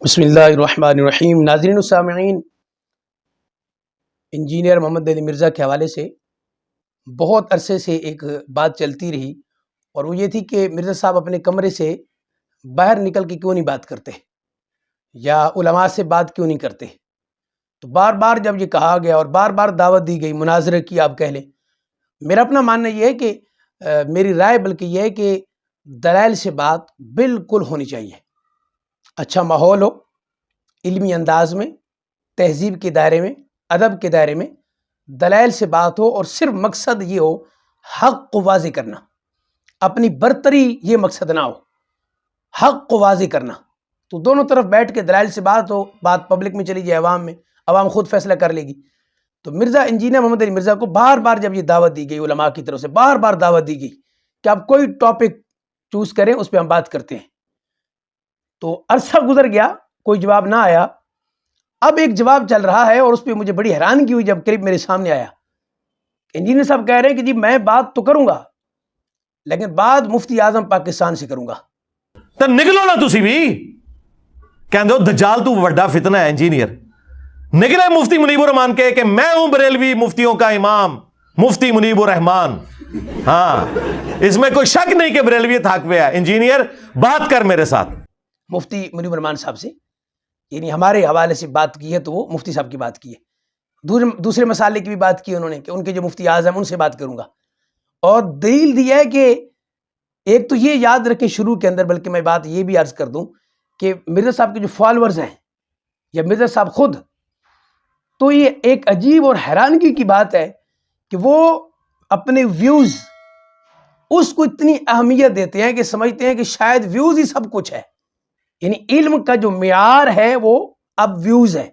بسم اللہ الرحمن الرحیم۔ ناظرین و سامعین، انجینئر محمد علی مرزا کے حوالے سے بہت عرصے سے ایک بات چلتی رہی، اور وہ یہ تھی کہ مرزا صاحب اپنے کمرے سے باہر نکل کے کیوں نہیں بات کرتے یا علماء سے بات کیوں نہیں کرتے۔ تو بار بار جب یہ کہا گیا اور بار بار دعوت دی گئی مناظرے کی، آپ کہہ لیں، میرا اپنا ماننا یہ ہے کہ میری رائے بلکہ یہ ہے کہ دلائل سے بات بالکل ہونی چاہیے، اچھا ماحول ہو، علمی انداز میں، تہذیب کے دائرے میں، ادب کے دائرے میں دلائل سے بات ہو، اور صرف مقصد یہ ہو حق کو واضح کرنا، اپنی برتری یہ مقصد نہ ہو، حق کو واضح کرنا۔ تو دونوں طرف بیٹھ کے دلائل سے بات ہو، بات پبلک میں چلی جائے، عوام میں، عوام خود فیصلہ کر لے گی۔ تو مرزا انجینئر محمد علی مرزا کو بار بار جب یہ دعوت دی گئی، علماء کی طرف سے بار بار دعوت دی گئی کہ آپ کوئی ٹاپک چوز کریں، اس پہ ہم بات کرتے ہیں، تو عرصہ گزر گیا، کوئی جواب نہ آیا۔ اب ایک جواب چل رہا ہے، اور اس پہ مجھے بڑی حیرانگی ہوئی جب کلپ میرے سامنے آیا۔ انجینئر صاحب کہہ رہے ہیں کہ جی میں بات تو کروں گا، لیکن بات مفتی اعظم پاکستان سے کروں گا۔ تو نکلو نا تسی بھی کہندے ہو دجال تو وڈا فتنہ ہے انجینئر، نکلے مفتی منیب الرحمان کے کہ میں ہوں بریلوی مفتیوں کا امام، مفتی منیب الرحمان۔ ہاں، اس میں کوئی شک نہیں کہ بریلویت حق پہ ہے۔ انجینئر بات کر میرے ساتھ۔ مفتی منیب الرحمان صاحب سے، یعنی ہمارے حوالے سے بات کی ہے، تو وہ مفتی صاحب کی بات کی ہے، دوسرے مسائل کی بھی بات کی انہوں نے کہ ان کے جو مفتی اعظم ان سے بات کروں گا، اور دلیل دی ہے کہ ایک تو یہ یاد رکھیں شروع کے اندر، بلکہ میں بات یہ بھی عرض کر دوں کہ مرزا صاحب کے جو فالورز ہیں یا مرزا صاحب خود، تو یہ ایک عجیب اور حیرانگی کی بات ہے کہ وہ اپنے ویوز اس کو اتنی اہمیت دیتے ہیں کہ سمجھتے ہیں کہ شاید ویوز ہی سب کچھ ہے، یعنی علم کا جو معیار ہے وہ اب ویوز ہے۔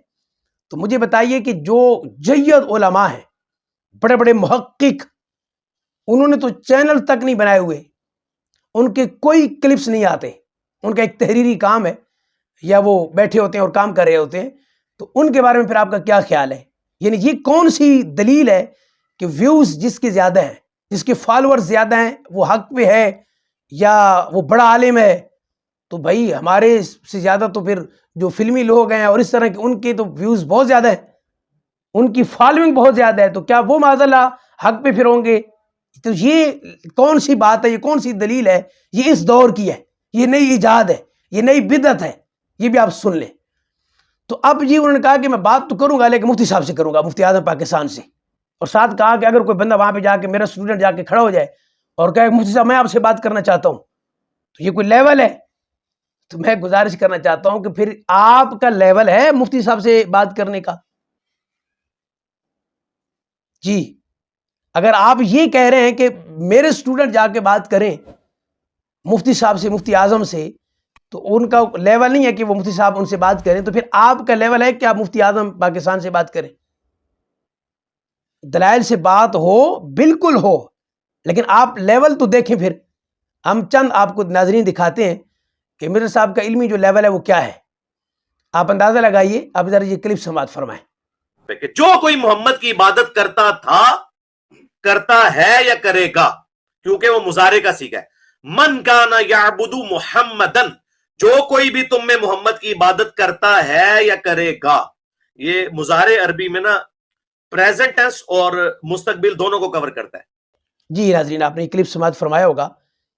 تو مجھے بتائیے کہ جو جید علماء ہیں، بڑے بڑے محقق، انہوں نے تو چینل تک نہیں بنائے ہوئے، ان کے کوئی کلپس نہیں آتے، ان کا ایک تحریری کام ہے، یا وہ بیٹھے ہوتے ہیں اور کام کر رہے ہوتے ہیں، تو ان کے بارے میں پھر آپ کا کیا خیال ہے؟ یعنی یہ کون سی دلیل ہے کہ ویوز جس کے زیادہ ہیں، جس کے فالوور زیادہ ہیں، وہ حق پہ ہے یا وہ بڑا عالم ہے؟ تو بھائی ہمارے سے زیادہ تو پھر جو فلمی لوگ ہیں اور اس طرح کے، ان کے تو ویوز بہت زیادہ ہیں، ان کی فالوئنگ بہت زیادہ ہے، تو کیا وہ معاذاللہ حق پہ پھر ہوں گے؟ تو یہ کون سی بات ہے، یہ کون سی دلیل ہے؟ یہ اس دور کی ہے، یہ نئی ایجاد ہے، یہ نئی بدعت ہے، یہ بھی آپ سن لیں۔ تو اب جی انہوں نے کہا کہ میں بات تو کروں گا لیکن مفتی صاحب سے کروں گا، مفتی اعظم پاکستان سے، اور ساتھ کہا کہ اگر کوئی بندہ وہاں پہ جا کے، میرا اسٹوڈنٹ جا کے کھڑا ہو جائے اور کہے مفتی صاحب میں آپ سے بات کرنا چاہتا ہوں، تو یہ کوئی لیول ہے؟ تو میں گزارش کرنا چاہتا ہوں کہ پھر آپ کا لیول ہے مفتی صاحب سے بات کرنے کا؟ جی اگر آپ یہ کہہ رہے ہیں کہ میرے اسٹوڈنٹ جا کے بات کریں مفتی صاحب سے، مفتی اعظم سے، تو ان کا لیول نہیں ہے کہ وہ مفتی صاحب ان سے بات کریں، تو پھر آپ کا لیول ہے کہ آپ مفتی اعظم پاکستان سے بات کریں؟ دلائل سے بات ہو، بالکل ہو، لیکن آپ لیول تو دیکھیں۔ پھر ہم چند آپ کو ناظرین دکھاتے ہیں کہ مرزا صاحب کا علمی جو لیول ہے وہ کیا ہے، آپ اندازہ لگائیے۔ آپ ذرا یہ کلپ سماعت فرمائیں کہ جو کوئی محمد کی عبادت کرتا تھا، کرتا ہے یا کرے گا، کیونکہ وہ مضارع کا صیغہ ہے، من کان یعبد محمدن، جو کوئی بھی تم میں محمد کی عبادت کرتا ہے یا کرے گا۔ یہ مضارع عربی میں نا پریزنٹ ٹینس اور مستقبل دونوں کو کور کرتا ہے۔ جی ناظرین، آپ نے یہ کلپ سماعت فرمایا ہوگا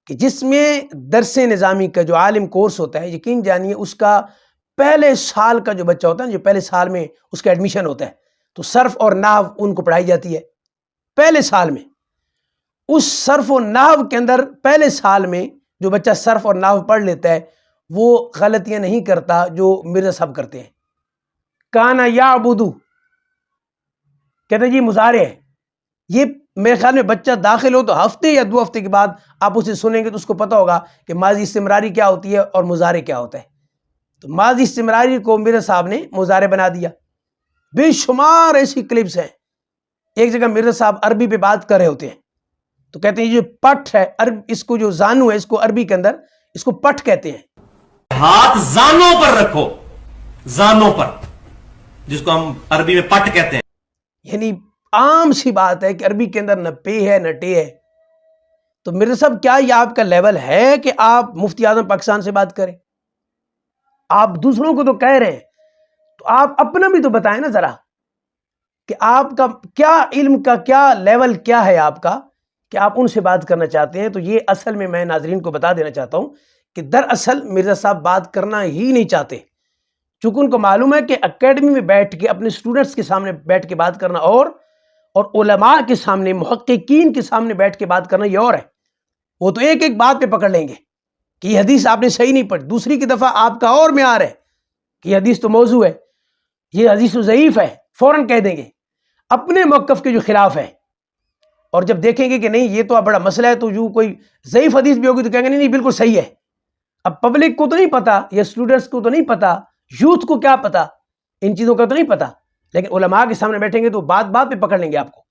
کہ جس میں درس نظامی کا جو عالم کورس ہوتا ہے، یقین جانیے اس کا پہلے سال کا جو بچہ ہوتا ہے، جو پہلے سال میں اس کا ایڈمیشن ہوتا ہے، تو صرف اور نحو ان کو پڑھائی جاتی ہے پہلے سال میں۔ اس صرف و نحو کے اندر پہلے سال میں جو بچہ صرف اور نحو پڑھ لیتا ہے، وہ غلطیاں نہیں کرتا جو مرزا صاحب کرتے ہیں۔ کانا یعبدو کہتے ہیں جی مضارع ہے، یہ میرے خیال میں بچہ داخل ہو تو ہفتے یا 2 ہفتے کے بعد آپ اسے سنیں گے تو اس کو پتہ ہوگا کہ ماضی استمراری کیا ہوتی ہے اور مضارع کیا ہوتا ہے۔ تو ماضی استمراری کو مرزا صاحب نے مضارع بنا دیا۔ بے شمار ایسی کلپس ہیں، ایک جگہ مرزا صاحب عربی پہ بات کر رہے ہوتے ہیں، تو کہتے ہیں یہ جو پٹھ ہے، اس کو جو زانو ہے، اس کو عربی کے اندر اس کو پٹھ کہتے ہیں۔ ہاتھ زانوں پر رکھو، زانوں پر، جس کو ہم عربی میں پٹ کہتے ہیں۔ یعنی عام سی بات ہے کہ عربی کے اندر نہ پے ہے نہ ٹے ہے۔ تو مرزا صاحب کیا یہ آپ کا لیول ہے کہ آپ مفتی اعظم پاکستان سے بات کریں؟ آپ دوسروں کو تو کہہ رہے ہیں، تو آپ اپنا بھی تو بتائیں نا ذرا کہ آپ کا کیا علم کا کیا لیول کیا ہے آپ کا کہ آپ ان سے بات کرنا چاہتے ہیں. تو یہ اصل میں ناظرین کو بتا دینا چاہتا ہوں کہ دراصل مرزا صاحب بات کرنا ہی نہیں چاہتے، چونکہ ان کو معلوم ہے کہ اکیڈمی میں بیٹھ کے اپنے اسٹوڈنٹس کے سامنے بیٹھ کے بات کرنا اور علماء کے سامنے، محققین کے سامنے بیٹھ کے بات کرنا یہ اور ہے. وہ تو ایک ایک بات پہ پکڑ لیں گے کہ یہ حدیث آپ نے صحیح نہیں پڑھی، دوسری کی دفعہ آپ کا اور معیار ہے کہ یہ حدیث تو موضوع ہے، یہ حدیث تو ضعیف ہے، فوراً کہہ دیں گے اپنے موقف کے جو خلاف ہے. اور جب دیکھیں گے کہ نہیں یہ تو بڑا مسئلہ ہے، تو جو کوئی ضعیف حدیث بھی ہوگی تو کہیں گے نہیں نہیں بالکل صحیح ہے. اب پبلک کو تو نہیں پتا، یا اسٹوڈنٹس کو تو نہیں پتا، یوتھ کو کیا پتا، ان چیزوں کا تو نہیں پتا، لیکن علماء کے سامنے بیٹھیں گے تو بات بات پہ پکڑ لیں گے آپ کو.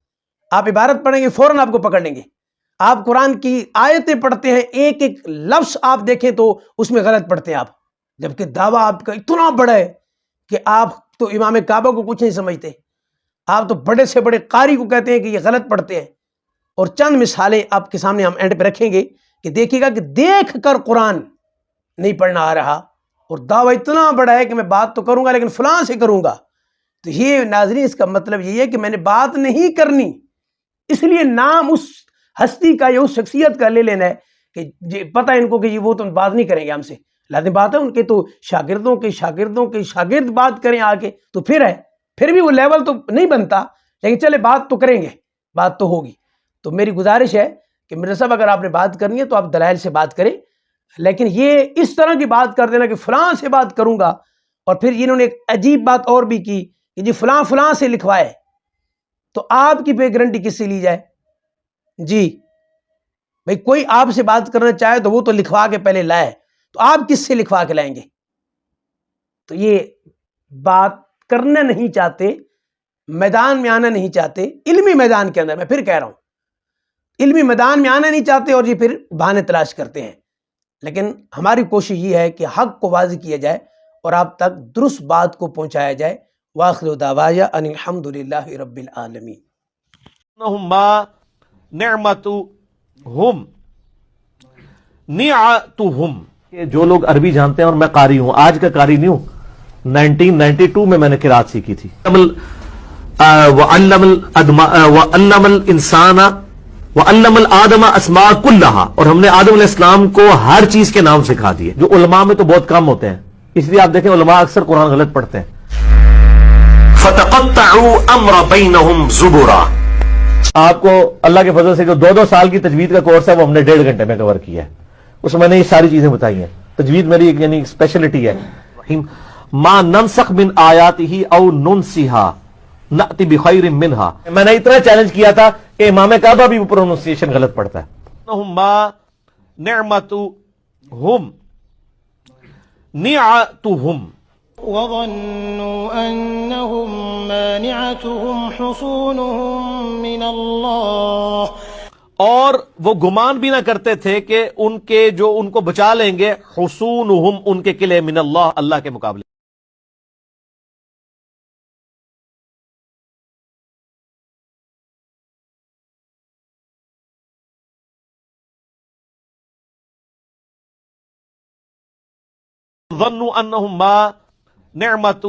آپ عبارت پڑھیں گے فوراً آپ کو پکڑ لیں گے. آپ قرآن کی آیتیں پڑھتے ہیں، ایک ایک لفظ آپ دیکھیں تو اس میں غلط پڑھتے ہیں آپ، جبکہ دعویٰ آپ کا اتنا بڑا ہے کہ آپ تو امام کعبہ کو کچھ نہیں سمجھتے، آپ تو بڑے سے بڑے قاری کو کہتے ہیں کہ یہ غلط پڑھتے ہیں. اور چند مثالیں آپ کے سامنے ہم اینڈ پہ رکھیں گے کہ دیکھیے گا کہ دیکھ کر قرآن نہیں پڑھنا آ رہا، اور دعویٰ اتنا بڑا ہے کہ میں بات تو کروں گا لیکن فلاں سے کروں گا. تو یہ ناظرین اس کا مطلب یہ ہے کہ میں نے بات نہیں کرنی، اس لیے نام اس ہستی کا یا اس شخصیت کا لے لینا ہے کہ پتہ ہے ان کو کہ وہ تو بات نہیں کریں گے ہم سے. لازم بات ہے ان کے تو شاگردوں کے شاگرد بات کریں آ کے تو پھر بھی وہ لیول تو نہیں بنتا، لیکن چلے بات تو کریں گے، بات تو ہوگی. تو میری گزارش ہے کہ مرزا صاحب اگر آپ نے بات کرنی ہے تو آپ دلائل سے بات کریں، لیکن یہ اس طرح کی بات کر دینا کہ فلاں سے بات کروں گا. اور پھر انہوں نے ایک عجیب بات اور بھی کی کہ جی فلاں سے لکھوائے، تو آپ کی پہ گارنٹی کس سے لی جائے؟ جی بھئی کوئی آپ سے بات کرنا چاہے تو وہ تو لکھوا کے پہلے لائے، تو آپ کس سے لکھوا کے لائیں گے؟ تو یہ بات کرنا نہیں چاہتے، میدان میں آنا نہیں چاہتے، علمی میدان کے اندر، میں پھر کہہ رہا ہوں علمی میدان میں آنا نہیں چاہتے، اور یہ پھر بہانے تلاش کرتے ہیں. لیکن ہماری کوشش یہ ہے کہ حق کو واضح کیا جائے اور آپ تک درست بات کو پہنچایا جائے. وآخر دعوایا ان الحمد للہ رب العالمین. نعمتہم نعتہم. جو لوگ عربی جانتے ہیں، اور میں قاری ہوں، آج کا قاری نہیں ہوں، 1992 میں نے قرات سیکھی تھی. وعلم الانسان وعلم الآدم اسماء کلہا، اور ہم نے آدم علیہ السلام کو ہر چیز کے نام سکھا دیے، جو علماء میں تو بہت کم ہوتے ہیں. اس لیے آپ دیکھیں علماء اکثر قرآن غلط پڑھتے ہیں. فتقطعوا امر بینہم زبرا. آپ کو اللہ کے فضل سے جو 2 سال کی تجوید کا کورس ہے وہ ہم نے 1.5 گھنٹے میں کور کیا ہے. اس میں نے یہ ساری چیزیں بتائی ہیں. تجوید میری ایک یعنی اسپیشلٹی ہے. ما ننسخ من آیاتہ او ننسیہا نأتی بخیر منہا. میں نے اتنا چیلنج کیا تھا کہ امام کعبہ بھی پروننسیشن غلط پڑھتا ہے. نعمتہم نعتہم. وظنوا أنهم مانعتهم حصونهم من الله. اور وہ گمان بھی نہ کرتے تھے کہ ان کے جو ان کو بچا لیں گے، حصونہم ان کے قلعے، من اللہ اللہ کے مقابلے. ظنوا انہم ما نعمت